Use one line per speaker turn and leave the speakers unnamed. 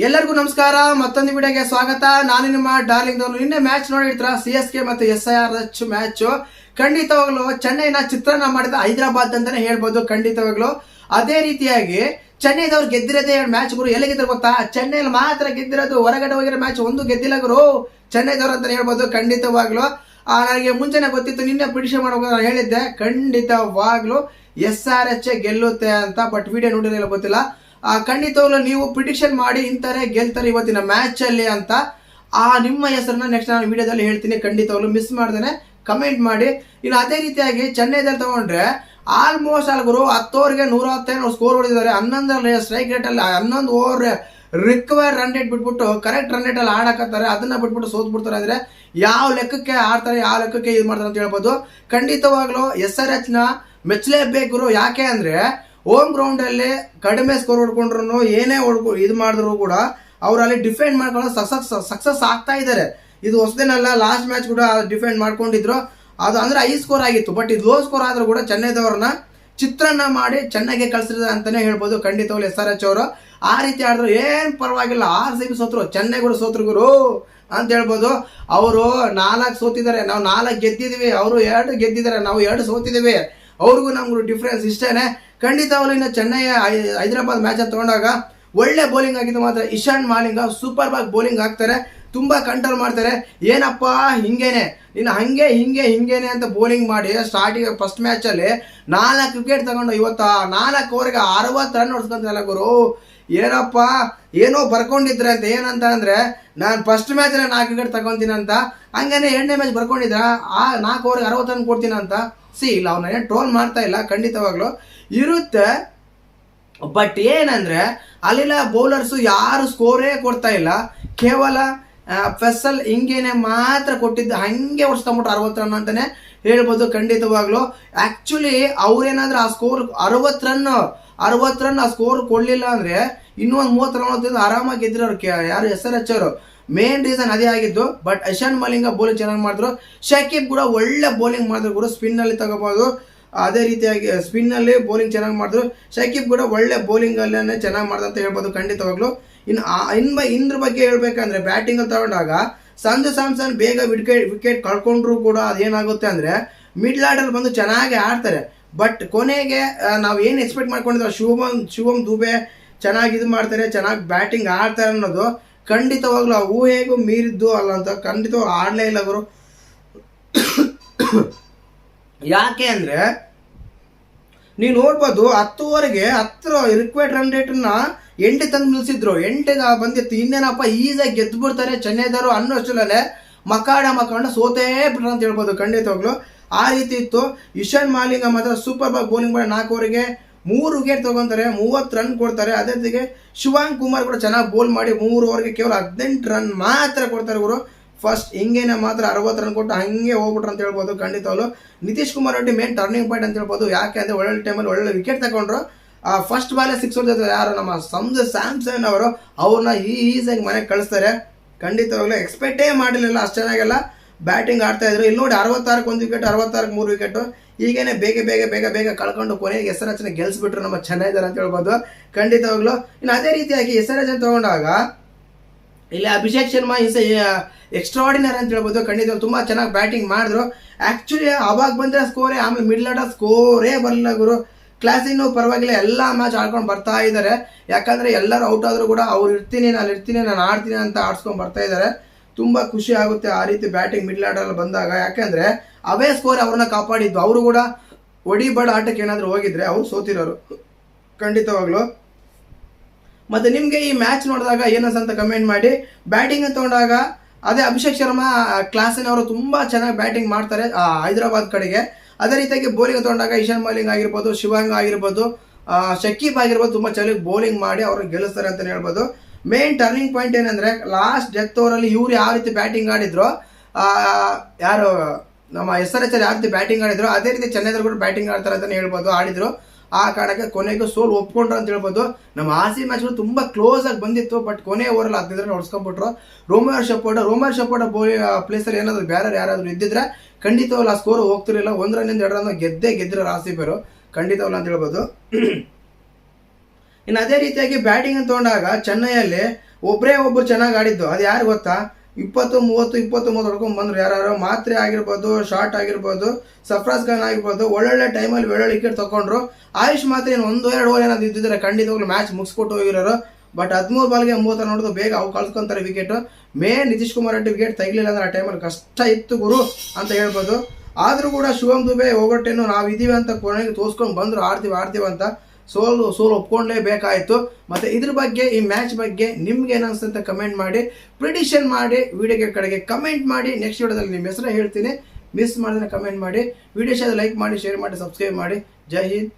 ಎಲ್ಲರಿಗೂ ನಮಸ್ಕಾರ. ಮತ್ತೊಂದು ವಿಡಿಯೋಗೆ ಸ್ವಾಗತ. ನಾನು ನಿಮ್ಮ ಡಾರ್ಲಿಂಗ್. ನಿನ್ನೆ ಮ್ಯಾಚ್ ನೋಡಿರ್ತೀರ, CSK ಮತ್ತು SIR ಮ್ಯಾಚ್. ಖಂಡಿತವಾಗ್ಲು ಚೆನ್ನೈನ ಚಿತ್ರಾನ್ನ ಮಾಡಿದ ಹೈದರಾಬಾದ್ ಅಂತಾನೆ ಹೇಳ್ಬೋದು. ಖಂಡಿತವಾಗ್ಲು ಅದೇ ರೀತಿಯಾಗಿ ಚೆನ್ನೈದವ್ರು ಗೆದ್ದಿರೋದೇ 2 ಮ್ಯಾಚ್ ಗುರು. ಎಲ್ಲಿ ಗೆದ್ದರು ಗೊತ್ತಾ? ಚೆನ್ನೈಲಿ ಮಾತ್ರ ಗೆದ್ದಿರೋದು. ಹೊರಗಡೆ ಹೋಗಿರೋ ಮ್ಯಾಚ್ ಒಂದು ಗೆದ್ದಿಲ್ಲ ಗುರು ಚೆನ್ನೈದವ್ರು ಅಂತಾನೆ ಹೇಳ್ಬೋದು. ಖಂಡಿತವಾಗ್ಲು ನನಗೆ ಮುಂಚೆನೆ ಗೊತ್ತಿತ್ತು, ನಿನ್ನೆ ಪ್ರಿಡಿಕ್ಷನ್ ಮಾಡೋಕೆ ನಾನು ಹೇಳಿದ್ದೆ ಖಂಡಿತವಾಗ್ಲು SRH ಗೆಲ್ಲುತ್ತೆ ಅಂತ. ಬಟ್ ವಿಡಿಯೋ ನೋಡಿರಲಿಲ್ಲ, ಗೊತ್ತಿಲ್ಲ. ಖಂಡಿತವಾಗ್ಲೂ ನೀವು ಪ್ರಿಡಿಕ್ಷನ್ ಮಾಡಿ ಇಂತಾರೆ ಗೆಲ್ತಾರೆ ಇವತ್ತಿನ ಮ್ಯಾಚ್ ಅಲ್ಲಿ ಅಂತ. ನಿಮ್ಮ ಹೆಸರನ್ನ ನೆಕ್ಸ್ಟ್ ನಾನು ವಿಡಿಯೋದಲ್ಲಿ ಹೇಳ್ತೀನಿ. ಖಂಡಿತವಾಗ್ಲೂ ಮಿಸ್ ಮಾಡ್ದೇನೆ ಕಮೆಂಟ್ ಮಾಡಿ. ಇನ್ನು ಅದೇ ರೀತಿಯಾಗಿ ಚೆನ್ನೈದಲ್ಲಿ ತಗೊಂಡ್ರೆ ಆಲ್ಮೋಸ್ಟ್ ಗುರು 10 ಓವರ್ಗೆ 115 ಸ್ಕೋರ್ ಹೊಡೆದಿದ್ದಾರೆ. 11 ಸ್ಟ್ರೈಕ್ ರೇಟ್ ಅಲ್ಲಿ 11 ಓವರ್ ರಿಕ್ವೈರ್ ರನ್ ರೇಟ್ ಬಿಟ್ಬಿಟ್ಟು ಕರೆಕ್ಟ್ ರನ್ ರೇಟ್ ಅಲ್ಲಿ ಆಡಕತ್ತಾರೆ. ಅದನ್ನ ಬಿಟ್ಬಿಟ್ಟು ಸೋತ್ ಬಿಡ್ತಾರೆ. ಅಂದ್ರೆ ಯಾವ ಲೆಕ್ಕಕ್ಕೆ ಆಡ್ತಾರೆ, ಯಾವ ಲೆಕ್ಕಕ್ಕೆ ಇದು ಮಾಡ್ತಾರೆ ಅಂತ ಹೇಳ್ಬೋದು. ಖಂಡಿತವಾಗ್ಲೂ SRH ನ ಮೆಚ್ಚಲೇಬೇಕು ಗುರು. ಯಾಕೆ ಅಂದ್ರೆ ಹೋಮ್ ಗ್ರೌಂಡ್ ಅಲ್ಲಿ ಕಡಿಮೆ ಸ್ಕೋರ್ ಹೊಡ್ಕೊಂಡ್ರು, ಏನೇ ಇದು ಮಾಡಿದ್ರು ಕೂಡ ಅವ್ರು ಅಲ್ಲಿ ಡಿಫೆಂಡ್ ಮಾಡ್ಕೊಂಡು ಸಕ್ಸಸ್ ಆಗ್ತಾ ಇದ್ದಾರೆ. ಇದು ಹೊಸದೇನಲ್ಲ, ಲಾಸ್ಟ್ ಮ್ಯಾಚ್ ಕೂಡ ಡಿಫೆಂಡ್ ಮಾಡ್ಕೊಂಡಿದ್ರು. ಅದು ಅಂದ್ರೆ ಹೈ ಸ್ಕೋರ್ ಆಗಿತ್ತು. ಬಟ್ ಇದು ಲೋ ಸ್ಕೋರ್ ಆದ್ರೂ ಕೂಡ ಚೆನ್ನೈದವ್ರನ್ನ ಚಿತ್ರಾನ್ನ ಮಾಡಿ ಚೆನ್ನಾಗಿ ಕಳ್ಸಿರೋದು ಅಂತಾನೆ ಹೇಳ್ಬೋದು. ಖಂಡಿತವಾಗ್ಲು SRH ಅವರು ಆ ರೀತಿ ಆಡಿದ್ರು, ಏನ್ ಪರವಾಗಿಲ್ಲ. RCB ಸೋತ್ರು, ಚೆನ್ನೈ ಕೂಡ ಸೋತ್ರು ಗುರು ಅಂತ ಹೇಳ್ಬೋದು. ಅವರು 4 ಸೋತಿದ್ದಾರೆ, ನಾವು 4 ಗೆದ್ದಿದೀವಿ. ಅವರು 2 ಗೆದ್ದಿದ್ದಾರೆ, ನಾವು 2 ಸೋತಿದ್ದೀವಿ. ಅವ್ರಿಗೂ ನಮ್ಗೂ ಡಿಫ್ರೆನ್ಸ್ ಇಷ್ಟೇನೆ. ಖಂಡಿತವಾಗ್ಲೂ ಇನ್ನು ಚೆನ್ನೈ ಹೈದರಾಬಾದ್ ಮ್ಯಾಚ್ ಅಂತ ತಗೊಂಡಾಗ ಒಳ್ಳೆ ಬೌಲಿಂಗ್ ಆಗಿದ್ದು ಮಾತ್ರ. ಇಶಾನ್ ಮಾಲಿಂಗ ಸೂಪರ್ ಬಾಗ್ ಬೌಲಿಂಗ್ ಹಾಕ್ತಾರೆ, ತುಂಬಾ ಕಂಟ್ರೋಲ್ ಮಾಡ್ತಾರೆ. ಏನಪ್ಪ ಹಿಂಗೇನೆ ಇನ್ನು ಹಿಂಗೇನೆ ಅಂತ ಬೌಲಿಂಗ್ ಮಾಡಿ ಸ್ಟಾರ್ಟಿಂಗ್ ಫಸ್ಟ್ ಮ್ಯಾಚ್ ಅಲ್ಲಿ 4 ವಿಕೆಟ್ ತಗೊಂಡು ಇವತ್ತು 4 ಓವರ್ಗೆ 60 ರನ್ ಹೊಡ್ಸ್ಕೊಂತಲ್ಲ ಗುರು. ಏನಪ್ಪ ಏನೋ ಬರ್ಕೊಂಡಿದ್ರೆ ಅಂತ. ಏನಂತ ಅಂದ್ರೆ ನಾನು ಫಸ್ಟ್ ಮ್ಯಾಚ್ 4 ವಿಕೆಟ್ ತಗೊಂತೀನಿ ಅಂತ, ಹಂಗೇನೆ 2ನೇ ಮ್ಯಾಚ್ ಬರ್ಕೊಂಡಿದ್ರ 4 ಓವರ್ಗೆ 60 ರನ್ ಕೊಡ್ತೀನಿ ಅಂತ. ಇಲ್ಲ, ಅವ್ನ ಏನು ಟ್ರೋಲ್ ಮಾಡ್ತಾ ಇಲ್ಲ, ಖಂಡಿತವಾಗ್ಲು ಇರುತ್ತೆ. ಬಟ್ ಏನಂದ್ರೆ ಅಲ್ಲಿನ ಬೌಲರ್ಸು ಯಾರು ಸ್ಕೋರೇ ಕೊಡ್ತಾ ಇಲ್ಲ. ಕೇವಲ ಫೆಸಲ್ ಹಿಂಗೇನೆ ಮಾತ್ರ ಕೊಟ್ಟಿದ್ದು, ಹಂಗೆ ಹೊಡ್ಸ್ಕೊಂಬಿಟ್ಟು 60 ರನ್ ಅಂತಾನೆ ಹೇಳ್ಬೋದು. ಖಂಡಿತವಾಗ್ಲು ಆಕ್ಚುಲಿ ಅವ್ರೇನಾದ್ರೂ ಆ ಸ್ಕೋರ್ 60 ರನ್ ಆ ಸ್ಕೋರ್ ಕೊಡ್ಲಿಲ್ಲ ಅಂದ್ರೆ ಇನ್ನೊಂದು 30 ರನ್ ಹೊತ್ತಿದ್ದು ಆರಾಮಾಗಿ ಗೆದ್ದಿರೋರು ಯಾರು SRH ಅವರು. ಮೇನ್ ರೀಸನ್ ಅದೇ ಆಗಿದ್ದು. ಬಟ್ ಇಶಾನ್ ಮಾಲಿಂಗ ಬೌಲಿಂಗ್ ಚೆನ್ನಾಗಿ ಮಾಡಿದ್ರು. ಶಕೀಬ್ ಕೂಡ ಒಳ್ಳೆ ಬೌಲಿಂಗ್ ಮಾಡಿದ್ರು ಗುರು. ಸ್ಪಿನ್ ಅಲ್ಲಿ ತಗೋಬಹುದು. ಅದೇ ರೀತಿಯಾಗಿ ಸ್ಪಿನ್ ಅಲ್ಲಿ ಬೌಲಿಂಗ್ ಚೆನ್ನಾಗಿ ಮಾಡಿದ್ರು. ಶಕೀಬ್ ಕೂಡ ಒಳ್ಳೆ ಬೌಲಿಂಗ್ ಅಲ್ಲೇ ಚೆನ್ನಾಗಿ ಮಾಡ್ದ ಅಂತ ಹೇಳ್ಬೋದು. ಖಂಡಿತವಾಗ್ಲು ಇದ್ರ ಬಗ್ಗೆ ಹೇಳ್ಬೇಕಂದ್ರೆ ಬ್ಯಾಟಿಂಗ್ ಅಲ್ಲಿ ತಗೊಂಡಾಗ ಸಂಜು ಸ್ಯಾಮ್ಸನ್ ಬೇಗ ವಿಕೆಟ್ ಕಳ್ಕೊಂಡ್ರು ಕೂಡ ಅದೇನಾಗುತ್ತೆ ಅಂದ್ರೆ ಮಿಡ್ಲ್ ಆರ್ಡರ್ ಬಂದು ಚೆನ್ನಾಗಿ ಆಡ್ತಾರೆ. ಬಟ್ ಕೊನೆಗೆ ನಾವು ಏನು ಎಕ್ಸ್ಪೆಕ್ಟ್ ಮಾಡ್ಕೊಂಡಿದ್ವಿ, ಶಿವಮ್ ದುಬೆ ಚೆನ್ನಾಗಿ ಇದು ಮಾಡ್ತಾರೆ, ಚೆನ್ನಾಗಿ ಬ್ಯಾಟಿಂಗ್ ಆಡ್ತಾರೆ ಅನ್ನೋದು ಖಂಡಿತವಾಗ್ಲೂ ಆ ಊಹೆಗೂ ಮೀರಿದ್ದು ಅಲ್ಲ ಅಂತ. ಖಂಡಿತವಾಗ್ಲೂ ಆಡಲೇ ಇಲ್ಲ ಗುರು. ಯಾಕೆ ಅಂದ್ರೆ ನೀವು ನೋಡ್ಬೋದು 10 ಓವರ್ಗೆ 10 ರಿಕ್ವೈರ್ಡ್ ರನ್ ರೇಟನ್ನ 8 ತಂದು ನಿಲ್ಸಿದ್ರು. 8ಗೆ ಬಂದಿತ್ತು. ಇನ್ನೇನಪ್ಪ ಈಸಾಗಿ ಗೆದ್ದು ಬಿಡ್ತಾರೆ ಚೆನ್ನೈದವರು ಅನ್ನೋಷ್ಟರಲ್ಲೇ ಮಕಾಡ ಸೋತೇ ಬಿಟ್ರು ಅಂತ ಹೇಳ್ಬೋದು. ಖಂಡಿತವಾಗ್ಲು ಆ ರೀತಿ ಇತ್ತು. ಇಶಾನ್ ಮಾಲಿಂಗ ಮಾತ್ರ ಸೂಪರ್ ಬಾಗ್ ಬೌಲಿಂಗ್ ಮಾಡಿ 4 ಓವರ್ಗೆ 3 ವಿಕೆಟ್ ತಗೊಂತಾರೆ, 30 ರನ್ ಕೊಡ್ತಾರೆ. ಅದೇ ಜೊತೆಗೆ ಶಿವಾಂಗ್ ಕುಮಾರ್ ಕೂಡ ಚೆನ್ನಾಗಿ ಬೌಲ್ ಮಾಡಿ 3 ಓವರ್ಗೆ ಕೇವಲ 18 ರನ್ ಮಾತ್ರ ಕೊಡ್ತಾರೆ ಗುರು. ಫಸ್ಟ್ ಹಿಂಗೇನೆ ಮಾತ್ರ 60 ರನ್ ಕೊಟ್ಟು ಹಂಗೆ ಹೋಗ್ಬಿಟ್ರು ಅಂತ ಹೇಳ್ಬೋದು. ಖಂಡಿತವಾಗ್ಲು Nitish Kumar Reddy main turning point ಅಂತ ಹೇಳ್ಬೋದು. ಯಾಕೆ ಅಂದ್ರೆ ಒಳ್ಳೆ ಟೈಮಲ್ಲಿ ಒಳ್ಳೆ ವಿಕೆಟ್ ತಗೊಂಡ್ರು. ಫಸ್ಟ್ ಬಾಲ್ 6 ಹೊಡೆದಿದ್ದಾರೆ ಯಾರು, ನಮ್ಮ ಸಂಜು ಸ್ಯಾಮ್ಸನ್ ಅವರು. ಅವ್ರನ್ನ ಈಸಿಯಾಗಿ ಮನೆಗೆ ಕಳಿಸ್ತಾರೆ. ಖಂಡಿತವಾಗ್ಲೂ ಎಕ್ಸ್ಪೆಕ್ಟೇ ಮಾಡಲಿಲ್ಲ ಅಷ್ಟು ಚೆನ್ನಾಗೆಲ್ಲ ಬ್ಯಾಟಿಂಗ್ ಆಡ್ತಾ ಇದ್ರು. ಇಲ್ಲಿ ನೋಡಿ 66ಕ್ಕೆ 1 ವಿಕೆಟ್, 66ಕ್ಕೆ 3 ವಿಕೆಟ್. ಹೀಗೇನೆ ಬೇಗ ತಗೊಂಡು ಕೊನೆಗೆ SRH ಗೆಲ್ಸ್ಬಿಟ್ರು ನಮ್ಮ ಚೆನ್ನೈದರ್ ಅಂತ ಹೇಳ್ಬೋದು. ಖಂಡಿತವಾಗ್ಲು ಇನ್ನು ಅದೇ ರೀತಿಯಾಗಿ SRH ತಗೊಂಡಾಗ ಇಲ್ಲಿ ಅಭಿಷೇಕ್ ಶರ್ಮಾ ಎಕ್ಸ್ಟ್ರಾರ್ಡಿನರಿ ಅಂತ ಹೇಳ್ಬೋದು. ಖಂಡಿತವಾಗ್ಲು ತುಂಬಾ ಚೆನ್ನಾಗಿ ಬ್ಯಾಟಿಂಗ್ ಮಾಡಿದ್ರು. ಆಕ್ಚುಲಿ ಅವಾಗ ಬಂದ್ರೆ ಸ್ಕೋರೇ, ಆಮೇಲೆ ಮಿಡ್ಲ್ ಆರ್ಡರ್ ಸ್ಕೋರೇ ಬರಲಿಲ್ಲ ಗುರು. ಕ್ಲಾಸಿನೂ ಪರವಾಗಿಲ್ಲ, ಎಲ್ಲ ಮ್ಯಾಚ್ ಆಡ್ಕೊಂಡು ಬರ್ತಾ ಇದ್ದಾರೆ. ಯಾಕಂದ್ರೆ ಎಲ್ಲರೂ ಔಟ್ ಆದ್ರೂ ಕೂಡ ಅವ್ರು ನಾನು ಆಡ್ತೀನಿ ಅಂತ ಆಡ್ಸ್ಕೊಂಡು ಬರ್ತಾ ಇದ್ದಾರೆ. ತುಂಬಾ ಖುಷಿ ಆಗುತ್ತೆ ಆ ರೀತಿ ಬ್ಯಾಟಿಂಗ್ ಮಿಡ್ಲ್ ಆರ್ಡರ್ ಬಂದಾಗ. ಯಾಕಂದ್ರೆ ಅವೇ ಸ್ಕೋರ್ ಅವ್ರನ್ನ ಕಾಪಾಡಿದ್ದು. ಅವರು ಕೂಡ ಒಡಿಬಾಡ ಆಟಕ್ಕೆ ಏನಾದ್ರು ಹೋಗಿದ್ರೆ ಅವ್ರು ಸೋತಿರೋರು. ಖಂಡಿತವಾಗ್ಲು ಮತ್ತೆ ನಿಮ್ಗೆ ಈ ಮ್ಯಾಚ್ ನೋಡಿದಾಗ ಏನಂತ ಕಮೆಂಟ್ ಮಾಡಿ. ಬ್ಯಾಟಿಂಗ್ ತಗೊಂಡಾಗ ಅದೇ ಅಭಿಷೇಕ್ ಶರ್ಮಾ ಕ್ಲಾಸಿನವರು ತುಂಬಾ ಚೆನ್ನಾಗಿ ಬ್ಯಾಟಿಂಗ್ ಮಾಡ್ತಾರೆ ಹೈದರಾಬಾದ್ ಕಡೆಗೆ. ಅದೇ ರೀತಿಯಾಗಿ ಬೌಲಿಂಗ್ ತಗೊಂಡಾಗ ಇಶಾನ್ ಮಾಲಿಂಗ್ ಆಗಿರ್ಬೋದು, ಶಿವಾಂಗ್ ಆಗಿರ್ಬೋದು, ಶಕೀಬ್ ಆಗಿರ್ಬೋದು ತುಂಬಾ ಚೆನ್ನಾಗಿ ಬೌಲಿಂಗ್ ಮಾಡಿ ಅವ್ರನ್ನ ಗೆಲ್ಲಿಸ್ತಾರೆ ಅಂತ ಹೇಳ್ಬೋದು. ಮೇನ್ ಟರ್ನಿಂಗ್ ಪಾಯಿಂಟ್ ಏನಂದ್ರೆ ಲಾಸ್ಟ್ ಡೆತ್ ಓವರ್ ಅಲ್ಲಿ ಇವ್ರು ಯಾವ ರೀತಿ ಬ್ಯಾಟಿಂಗ್ ಆಡಿದ್ರು, ಯಾರು ನಮ್ಮ SRH ಯಾವ ರೀತಿ ಬ್ಯಾಟಿಂಗ್ ಆಡಿದ್ರು ಅದೇ ರೀತಿ ಚೆನ್ನೈದವ್ರು ಕೂಡ ಬ್ಯಾಟಿಂಗ್ ಆಡ್ತಾರೆ ಅಂತ ಹೇಳ್ಬೋದು. ಆಡಿದ್ರು. ಆ ಕಾರಣಕ್ಕೆ ಕೊನೆಗೂ ಸೋಲ್ ಒಪ್ಕೊಂಡ್ರು ಅಂತ ಹೇಳ್ಬೋದು. ನಮ್ಮ RCB ಮ್ಯಾಚ್ಗಳು ತುಂಬಾ ಕ್ಲೋಸ್ ಆಗಿ ಬಂದಿತ್ತು. ಬಟ್ ಕೊನೆ ಓವರಲ್ಲಿ 15 ರನ್ ಹೊಡ್ಸ್ಕೊಂಡ್ಬಿಟ್ರು. ರೋಮರ್ ಶಪೋರ್ಟ್ ಪ್ಲೇಸಲ್ಲಿ ಏನಾದ್ರು ಬೇರೆ ಯಾರಾದ್ರೂ ಇದ್ದಿದ್ರೆ ಖಂಡಿತವಲ್ಲ ಆ ಸ್ಕೋರ್ ಹೋಗ್ತಿರಲಿಲ್ಲ. 1 ರನ್ನಿಂದ 2 ರನ್ ಗೆದ್ದಿರೋ RCB ಖಂಡಿತವಲ್ಲ ಅಂತ ಹೇಳ್ಬೋದು. ಇನ್ನು ಅದೇ ರೀತಿಯಾಗಿ ಬ್ಯಾಟಿಂಗ್ ಅಂತ ತಗೊಂಡಾಗ ಚೆನ್ನೈಯಲ್ಲಿ ಒಬ್ರು ಚೆನ್ನಾಗಿ ಆಡಿದ್ದು. ಅದು ಯಾರು ಗೊತ್ತಾ? 20-30 ಹೊಡ್ಕೊಂಡ್ ಬಂದ್ರು. ಯಾರು ಮಾತ್ರೆ ಆಗಿರ್ಬೋದು, ಶಾರ್ಟ್ ಆಗಿರ್ಬೋದು, ಸರ್ಫರಾಜ್ ಖಾನ್ ಆಗಿರ್ಬೋದು, ಒಳ್ಳೊಳ್ಳೆ ಟೈಮಲ್ಲಿ ಒಳ್ಳೊಳ್ಳೆ ವಿಕೆಟ್ ತಗೊಂಡ್ರು. ಆಯುಷ್ ಮಾತ್ರ ಏನು 1-2 ಓವರ್ ಏನಾದ್ರು ಇದ್ದಿದ್ರೆ ಖಂಡಿತವಾಗ್ಲೂ ಮ್ಯಾಚ್ ಮುಗಿಸ್ಕೊಟ್ಟು ಹೋಗಿರೋರು. ಬಟ್ 13 ಬಾಲ್ಗೆ 30 ನೋಡಿದ್ರು, ಬೇಗ ಅವು ಕಳ್ಸ್ಕೊಂತಾರೆ ವಿಕೆಟ್. ನಿತೀಶ್ ಕುಮಾರ್ ರೆಡ್ಡಿ ವಿಕೆಟ್ ತೆಗಿಲಿಲ್ಲ ಅಂದ್ರೆ ಆ ಟೈಮಲ್ಲಿ ಕಷ್ಟ ಇತ್ತು ಗುರು ಅಂತ ಹೇಳ್ಬೋದು. ಆದ್ರೂ ಕೂಡ ಶಿವಮ್ ದುಬೆ ಓವರ್ 10 ನಾವು ಇದೀವಿ ಅಂತ ಕೊನೆಗೆ ತೋರಿಸ್ಕೊಂಡು ಬಂದ್ರು, ಆಡ್ತೀವಿ ಅಂತ. ಸೋಲು ಒಪ್ಕೊಂಡ್ಲೇಬೇಕಾಯ್ತು. ಮತ್ತೆ ಇದ್ರ ಬಗ್ಗೆ, ಈ ಮ್ಯಾಚ್ ಬಗ್ಗೆ ನಿಮ್ಗೆ ಏನಿಸುತ್ತೆ ಅಂತ ಕಮೆಂಟ್ ಮಾಡಿ, ಪ್ರಿಡಿಕ್ಷನ್ ಮಾಡಿ, ವಿಡಿಯೋಗೆ ಕಡೆಗೆ ಕಮೆಂಟ್ ಮಾಡಿ. ನೆಕ್ಸ್ಟ್ ವಿಡಿಯೋದಲ್ಲಿ ನಿಮ್ಮ ಹೆಸರು ಹೇಳ್ತೀನಿ, ಮಿಸ್ ಮಾಡಿದ್ರೆ ಕಮೆಂಟ್ ಮಾಡಿ. ವಿಡಿಯೋ ಲೈಕ್ ಮಾಡಿ, ಶೇರ್ ಮಾಡಿ, ಸಬ್ಸ್ಕ್ರೈಬ್ ಮಾಡಿ. ಜೈ ಹಿಂದ್.